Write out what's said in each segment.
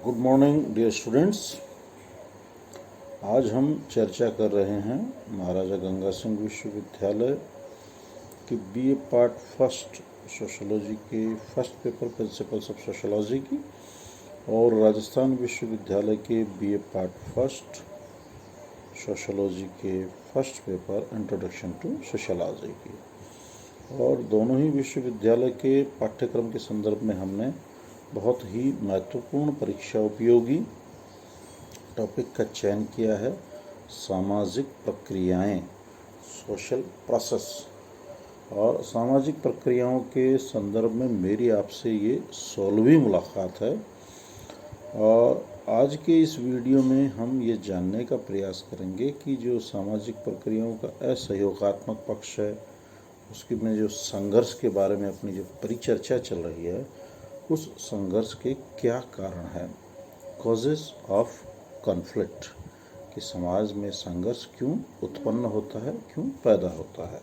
Good morning dear students. आज हम चर्चा कर रहे हैं महाराजा गंगा सिंह विश्वविद्यालय की बीए पार्ट फर्स्ट सोशोलॉजी के first paper principles of sociology की और राजस्थान विश्वविद्यालय के बीए पार्ट फर्स्ट सोशोलॉजी के first paper introduction to sociology की। और दोनों ही विश्वविद्यालय के पाठ्यक्रम के संदर्भ में हमने बहुत ही महत्वपूर्ण परीक्षा उपयोगी टॉपिक का चयन किया है, सामाजिक प्रक्रियाएं, सोशल प्रोसेस। और सामाजिक प्रक्रियाओं के संदर्भ में मेरी आपसे ये 16वीं मुलाकात है और आज के इस वीडियो में हम ये जानने का प्रयास करेंगे कि जो सामाजिक प्रक्रियाओं का असहयोगात्मक पक्ष है, उसकी में जो संघर्ष के बारे में अपनी जो परिचर्चा चल रही है, उस संघर्ष के क्या कारण है, कॉजेस ऑफ कॉन्फ्लिक्ट, कि समाज में संघर्ष क्यों उत्पन्न होता है, क्यों पैदा होता है।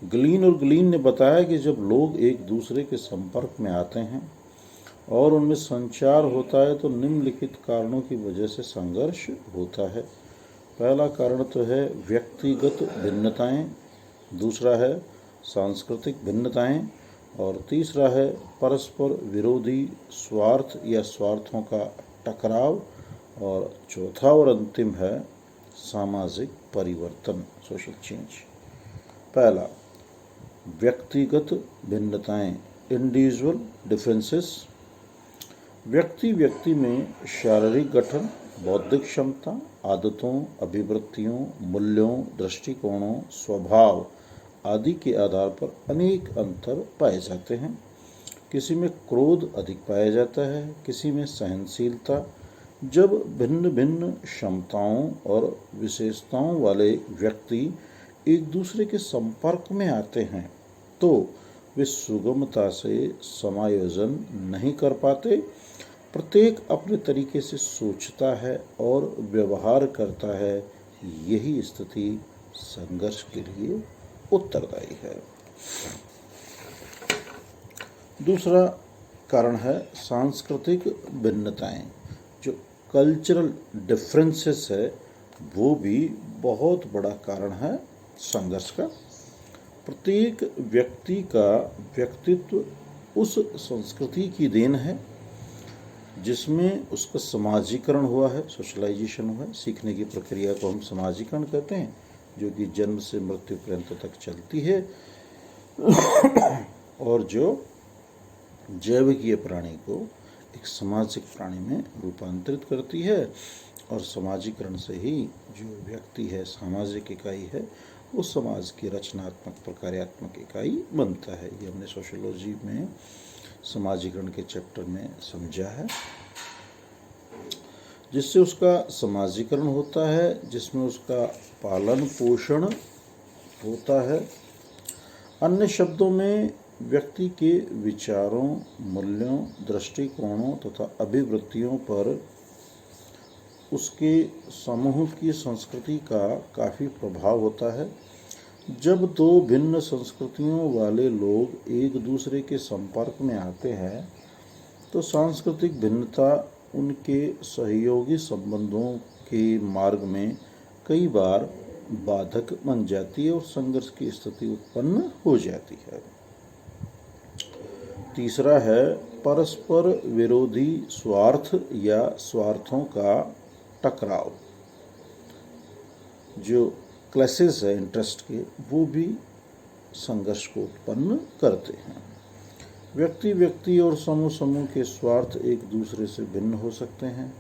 ग्लीन ने बताया कि जब लोग एक दूसरे के संपर्क में आते हैं और उनमें संचार होता है तो निम्नलिखित कारणों की वजह से संघर्ष होता है। पहला कारण तो है व्यक्तिगत भिन्नताएं, दूसरा है सांस्कृतिक भिन्नताएं और तीसरा है परस्पर विरोधी स्वार्थ या स्वार्थों का टकराव और चौथा और अंतिम है सामाजिक परिवर्तन, सोशल चेंज। पहला, व्यक्तिगत भिन्नताएं, इंडिविजुअल डिफरेंसेस। व्यक्ति में शारीरिक गठन, बौद्धिक क्षमता, आदतों, अभिवृत्तियों, मूल्यों, दृष्टिकोणों, स्वभाव आदि के आधार पर अनेक अंतर पाए जाते हैं। किसी में क्रोध अधिक पाया जाता है, किसी में सहनशीलता। जब भिन्न भिन्न क्षमताओं और विशेषताओं वाले व्यक्ति एक दूसरे के संपर्क में आते हैं तो वे सुगमता से समायोजन नहीं कर पाते। प्रत्येक अपने तरीके से सोचता है और व्यवहार करता है। यही स्थिति संघर्ष के लिए उत्तरदायी है। दूसरा कारण है सांस्कृतिक भिन्नताएं। जो कल्चरल डिफरेंसेस है वो भी बहुत बड़ा कारण है संघर्ष का। प्रत्येक व्यक्ति का व्यक्तित्व उस संस्कृति की देन है जिसमें उसका समाजीकरण हुआ है, सोशलाइजेशन हुआ है। सीखने की प्रक्रिया को हम समाजीकरण कहते हैं, जो कि जन्म से मृत्यु पर्यंत तक चलती है और जो जैविकीय प्राणी को एक सामाजिक प्राणी में रूपांतरित करती है। और समाजीकरण से ही जो व्यक्ति है, सामाजिक इकाई है, वो समाज की रचनात्मक प्रकार्यात्मक इकाई बनता है। ये हमने सोशियोलॉजी में समाजीकरण के चैप्टर में समझा है, जिससे उसका समाजीकरण होता है, जिसमें उसका पालन पोषण होता है। अन्य शब्दों में व्यक्ति के विचारों, मूल्यों, दृष्टिकोणों तथा अभिवृत्तियों पर उसके समूह की संस्कृति का काफ़ी प्रभाव होता है। जब दो भिन्न संस्कृतियों वाले लोग एक दूसरे के संपर्क में आते हैं तो सांस्कृतिक भिन्नता उनके सहयोगी संबंधों के मार्ग में कई बार बाधक बन जाती है और संघर्ष की स्थिति उत्पन्न हो जाती है। तीसरा है परस्पर विरोधी स्वार्थ या स्वार्थों का टकराव। जो क्लासेस है इंटरेस्ट के, वो भी संघर्ष को उत्पन्न करते हैं। व्यक्ति और समूह के स्वार्थ एक दूसरे से भिन्न हो सकते हैं।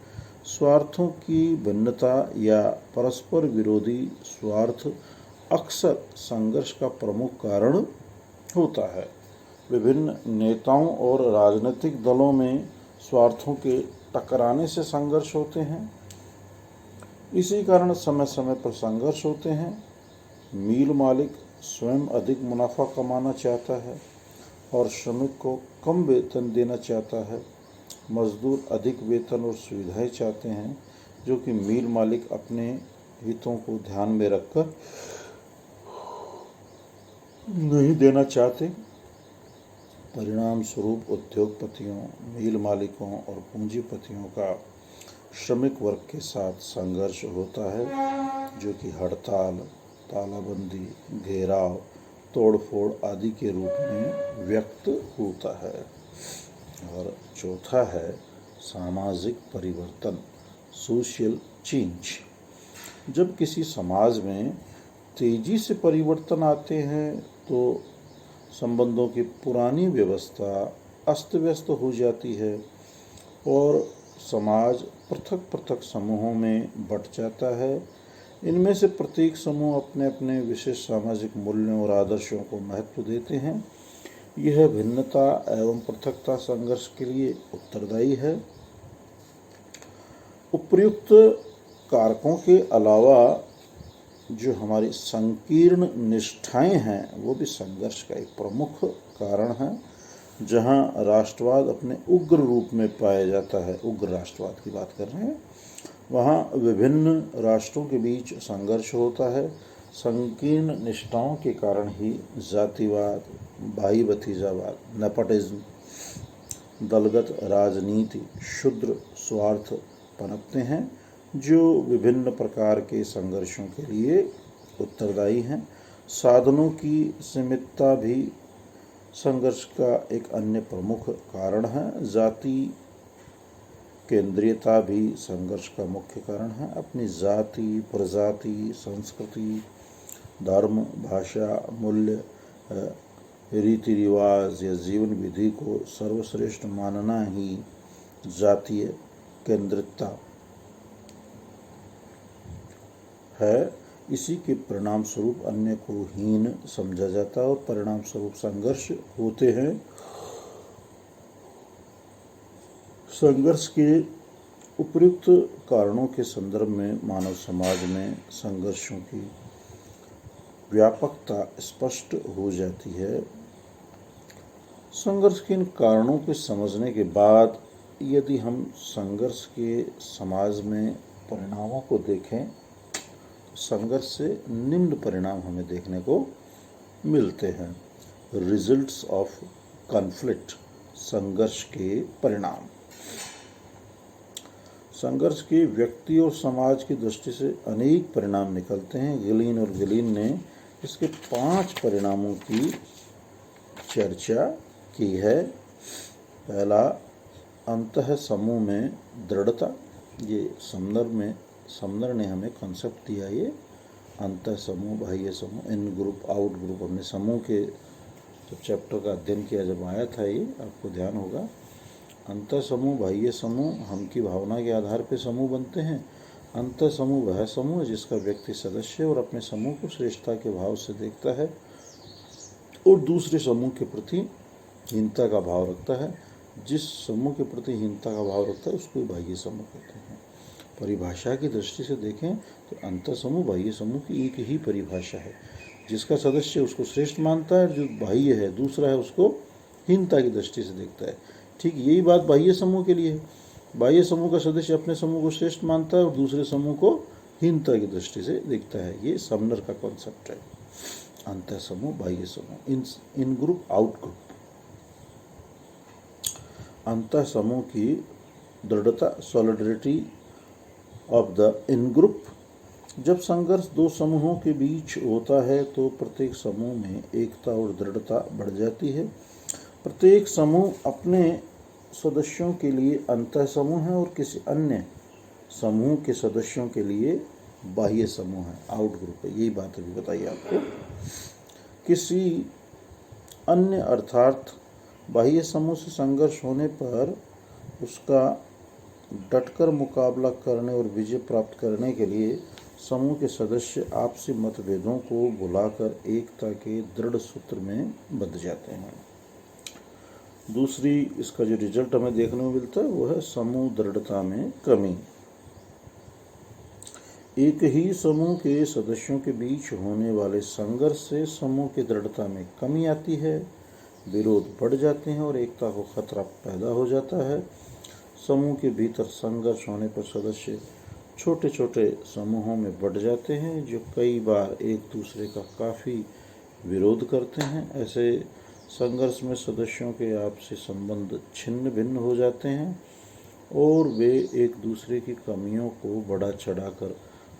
स्वार्थों की भिन्नता या परस्पर विरोधी स्वार्थ अक्सर संघर्ष का प्रमुख कारण होता है। विभिन्न नेताओं और राजनीतिक दलों में स्वार्थों के टकराने से संघर्ष होते हैं। इसी कारण समय समय पर संघर्ष होते हैं। मिल मालिक स्वयं अधिक मुनाफा कमाना चाहता है और श्रमिक को कम वेतन देना चाहता है। मजदूर अधिक वेतन और सुविधाएं चाहते हैं, जो कि मिल मालिक अपने हितों को ध्यान में रखकर नहीं देना चाहते। परिणाम स्वरूप उद्योगपतियों, मिल मालिकों और पूंजीपतियों का श्रमिक वर्ग के साथ संघर्ष होता है, जो कि हड़ताल, तालाबंदी, घेराव, तोड़फोड़ आदि के रूप में व्यक्त होता है। और चौथा है सामाजिक परिवर्तन, सोशल चेंज। जब किसी समाज में तेजी से परिवर्तन आते हैं तो संबंधों की पुरानी व्यवस्था अस्त व्यस्त हो जाती है और समाज पृथक पृथक समूहों में बंट जाता है। इनमें से प्रत्येक समूह अपने अपने विशेष सामाजिक मूल्यों और आदर्शों को महत्व देते हैं। यह भिन्नता एवं पृथकता संघर्ष के लिए उत्तरदायी है। उपर्युक्त कारकों के अलावा जो हमारी संकीर्ण निष्ठाएं हैं वो भी संघर्ष का एक प्रमुख कारण है। जहां राष्ट्रवाद अपने उग्र रूप में पाया जाता है, उग्र राष्ट्रवाद की बात कर रहे हैं, वहाँ विभिन्न राष्ट्रों के बीच संघर्ष होता है। संकीर्ण निष्ठाओं के कारण ही जातिवाद, भाई भतीजावाद, नेपोटिज्म, दलगत राजनीति, क्षुद्र स्वार्थ पनपते हैं, जो विभिन्न प्रकार के संघर्षों के लिए उत्तरदायी हैं। साधनों की सीमितता भी संघर्ष का एक अन्य प्रमुख कारण है। जाति केंद्रीयता भी संघर्ष का मुख्य कारण है। अपनी जाति, प्रजाति, संस्कृति, धर्म, भाषा, मूल्य, रीति रिवाज या जीवन विधि को सर्वश्रेष्ठ मानना ही जातीय केंद्रितता है। इसी के परिणाम स्वरूप अन्य को हीन समझा जाता है और परिणाम स्वरूप संघर्ष होते हैं। संघर्ष के उपयुक्त कारणों के संदर्भ में मानव समाज में संघर्षों की व्यापकता स्पष्ट हो जाती है। संघर्ष के इन कारणों को समझने के बाद यदि हम संघर्ष के समाज में परिणामों को देखें, संघर्ष से निम्न परिणाम हमें देखने को मिलते हैं। रिजल्ट्स ऑफ कॉन्फ्लिक्ट, संघर्ष के परिणाम। संघर्ष के व्यक्ति और समाज की दृष्टि से अनेक परिणाम निकलते हैं। गिलीन और गिलीन ने इसके 5 परिणामों की चर्चा की है। पहला, अंतः समूह में दृढ़ता। ये समनर ने हमें कॉन्सेप्ट दिया। ये अंतः समूह, बाह्य समूह, इन ग्रुप, आउट ग्रुप। हमने समूह के जब चैप्टर का अध्ययन किया, जब आया था, ये आपको ध्यान होगा। अंतः समूह, बाह्य समूह, हम की भावना के आधार पर समूह बनते हैं। अंतः समूह वह समूह जिसका व्यक्ति सदस्य और अपने समूह को श्रेष्ठता के भाव से देखता है और दूसरे समूह के प्रति हीनता का भाव रखता है। जिस समूह के प्रति हीनता का भाव रखता है उसको बाह्य समूह कहते हैं। परिभाषा की दृष्टि से देखें तो अंतर समूह, बाह्य समूह की एक ही परिभाषा है। जिसका सदस्य उसको श्रेष्ठ मानता है, जो बाह्य है दूसरा है उसको हीनता की दृष्टि से देखता है। ठीक यही बात बाह्य समूह के लिए है। बाह्य समूह का सदस्य अपने समूह को श्रेष्ठ मानता है और दूसरे समूह को हीनता की दृष्टि से देखता है। ये समनर का कॉन्सेप्ट है। अंतर समूह, बाह्य समूह, इन ग्रुप, आउट ग्रुप। अंतर समूह की दृढ़ता, solidarity of the in group. जब संघर्ष 2 समूहों के बीच होता है तो प्रत्येक समूह में एकता और दृढ़ता बढ़ जाती है। प्रत्येक समूह अपने सदस्यों के लिए अंतः समूह है और किसी अन्य समूह के सदस्यों के लिए बाह्य समूह है, आउट ग्रुप है। यही बात अभी बताइए आपको। किसी अन्य अर्थात बाह्य समूह से संघर्ष होने पर उसका डटकर मुकाबला करने और विजय प्राप्त करने के लिए समूह के सदस्य आपसी मतभेदों को भुलाकर एकता के दृढ़ सूत्र में बंध जाते हैं। दूसरी, इसका जो रिजल्ट हमें देखने को मिलता है वो है समूह दृढ़ता में कमी। एक ही समूह के सदस्यों के बीच होने वाले संघर्ष से समूह की दृढ़ता में कमी आती है, विरोध बढ़ जाते हैं और एकता को खतरा पैदा हो जाता है। समूह के भीतर संघर्ष होने पर सदस्य छोटे छोटे समूहों में बढ़ जाते हैं, जो कई बार एक दूसरे का काफ़ी विरोध करते हैं। ऐसे संघर्ष में सदस्यों के आपसी संबंध छिन्न भिन्न हो जाते हैं और वे एक दूसरे की कमियों को बढ़ा चढ़ाकर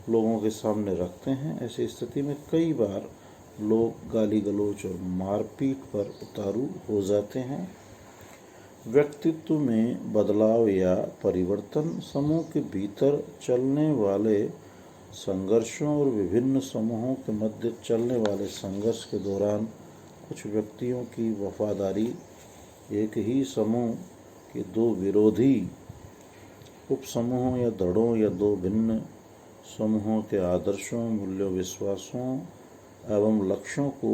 लोगों के सामने रखते हैं। ऐसी स्थिति में कई बार लोग गाली गलौज और मारपीट पर उतारू हो जाते हैं। व्यक्तित्व में बदलाव या परिवर्तन समूह के भीतर चलने वाले संघर्षों और विभिन्न समूहों के मध्य चलने वाले संघर्ष के दौरान कुछ व्यक्तियों की वफादारी एक ही समूह के दो विरोधी उपसमूहों या दड़ों या दो भिन्न समूहों के आदर्शों, मूल्यों, विश्वासों एवं लक्ष्यों को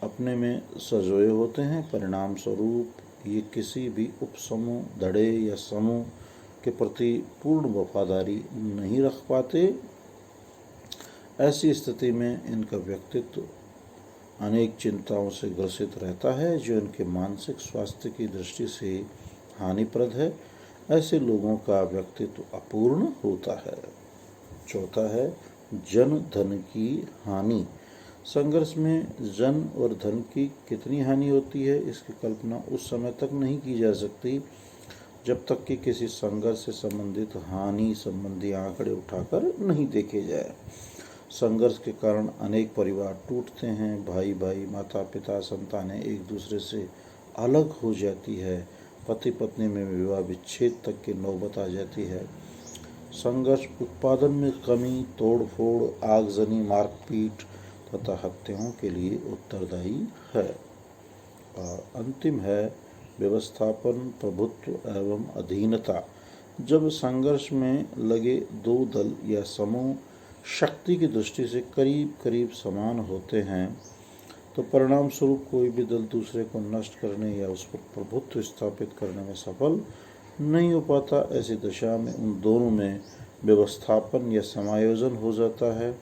अपने में संजोए होते हैं। परिणाम स्वरूप ये किसी भी उपसमूह, धड़े या समूह के प्रति पूर्ण वफादारी नहीं रख पाते। ऐसी स्थिति में इनका व्यक्तित्व अनेक चिंताओं से ग्रसित रहता है जो इनके मानसिक स्वास्थ्य की दृष्टि से हानिप्रद है। ऐसे लोगों का व्यक्तित्व अपूर्ण होता है। चौथा है जन धन की हानि। संघर्ष में जन और धन की कितनी हानि होती है इसकी कल्पना उस समय तक नहीं की जा सकती जब तक कि किसी संघर्ष से संबंधित हानि संबंधी आंकड़े उठाकर नहीं देखे जाए। संघर्ष के कारण अनेक परिवार टूटते हैं। भाई भाई, माता पिता, संतानें एक दूसरे से अलग हो जाती है। पति पत्नी में विवाह विच्छेद तक की नौबत आ जाती है। संघर्ष उत्पादन में कमी, तोड़फोड़, आगजनी, मारपीट तथा हत्याओं के लिए उत्तरदायी है। और अंतिम है व्यवस्थापन, प्रभुत्व एवं अधीनता। जब संघर्ष में लगे दो दल या समूह शक्ति की दृष्टि से करीब करीब समान होते हैं तो परिणाम स्वरूप कोई भी दल दूसरे को नष्ट करने या उस पर प्रभुत्व स्थापित करने में सफल नहीं हो पाता। ऐसी दशा में उन दोनों में व्यवस्थापन या समायोजन हो जाता है।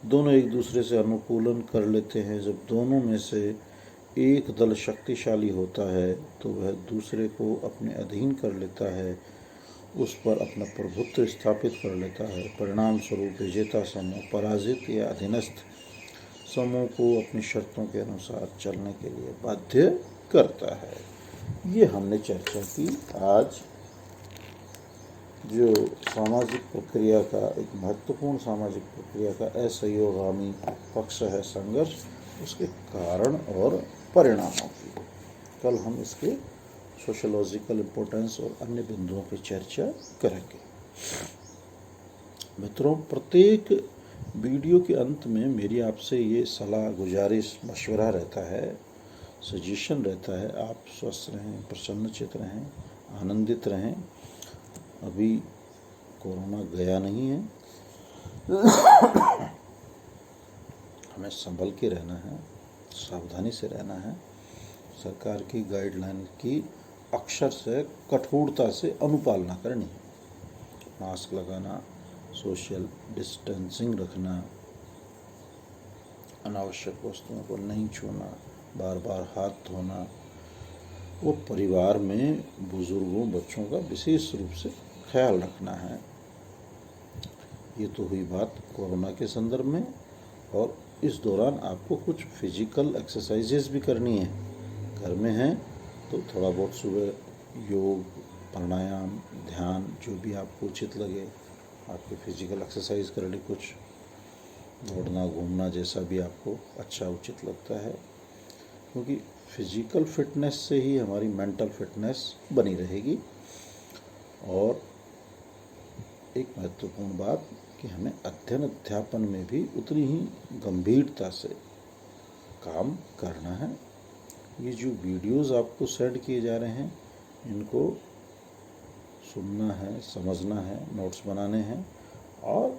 दोनों एक दूसरे से अनुकूलन कर लेते हैं। जब दोनों में से एक दल शक्तिशाली होता है तो वह दूसरे को अपने अधीन कर लेता है, उस पर अपना प्रभुत्व स्थापित कर लेता है। परिणाम स्वरूप विजेता समूह पराजित या अधीनस्थ समूह को अपनी शर्तों के अनुसार चलने के लिए बाध्य करता है। ये हमने चर्चा की। आज जो सामाजिक प्रक्रिया का एक महत्वपूर्ण सामाजिक प्रक्रिया का असहयोगामी पक्ष है संघर्ष, उसके कारण और परिणामों की। कल हम इसके सोशोलॉजिकल इम्पोर्टेंस और अन्य बिंदुओं की चर्चा करेंगे। मित्रों, प्रत्येक वीडियो के अंत में मेरी आपसे ये सलाह, गुजारिश, मशवरा रहता है, सजेशन रहता है, आप स्वस्थ रहें, प्रसन्नचित्त रहें, आनंदित रहें। अभी कोरोना गया नहीं है, हमें संभल के रहना है, सावधानी से रहना है। सरकार की गाइडलाइन की अक्षर से, कठोरता से अनुपालना करनी है। मास्क लगाना, सोशल डिस्टेंसिंग रखना, अनावश्यक वस्तुओं को नहीं छूना, बार बार हाथ धोना, वो परिवार में बुजुर्गों, बच्चों का विशेष रूप से ख्याल रखना है। ये तो हुई बात कोरोना के संदर्भ में। और इस दौरान आपको कुछ फिजिकल एक्सरसाइजेज भी करनी है। घर में हैं तो थोड़ा बहुत सुबह योग, प्राणायाम, ध्यान, जो भी आपको उचित लगे, आपकी फिजिकल एक्सरसाइज कर ले, कुछ दौड़ना, घूमना, जैसा भी आपको अच्छा उचित लगता है, क्योंकि फिजिकल फिटनेस से ही हमारी मेंटल फिटनेस बनी रहेगी। और एक महत्वपूर्ण बात कि हमें अध्ययन अध्यापन में भी उतनी ही गंभीरता से काम करना है। ये जो वीडियोस आपको सेंड किए जा रहे हैं, इनको सुनना है, समझना है, नोट्स बनाने हैं और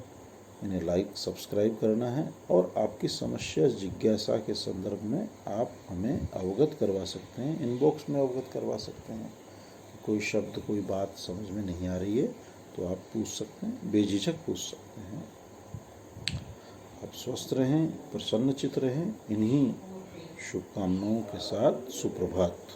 इन्हें लाइक, सब्सक्राइब करना है। और आपकी समस्या, जिज्ञासा के संदर्भ में आप हमें अवगत करवा सकते हैं, इनबॉक्स में अवगत करवा सकते हैं। कोई शब्द, कोई बात समझ में नहीं आ रही है तो आप पूछ सकते हैं, बेझिझक पूछ सकते हैं। आप स्वस्थ रहें, प्रसन्नचित्त रहें। इन्हीं शुभकामनाओं के साथ सुप्रभात।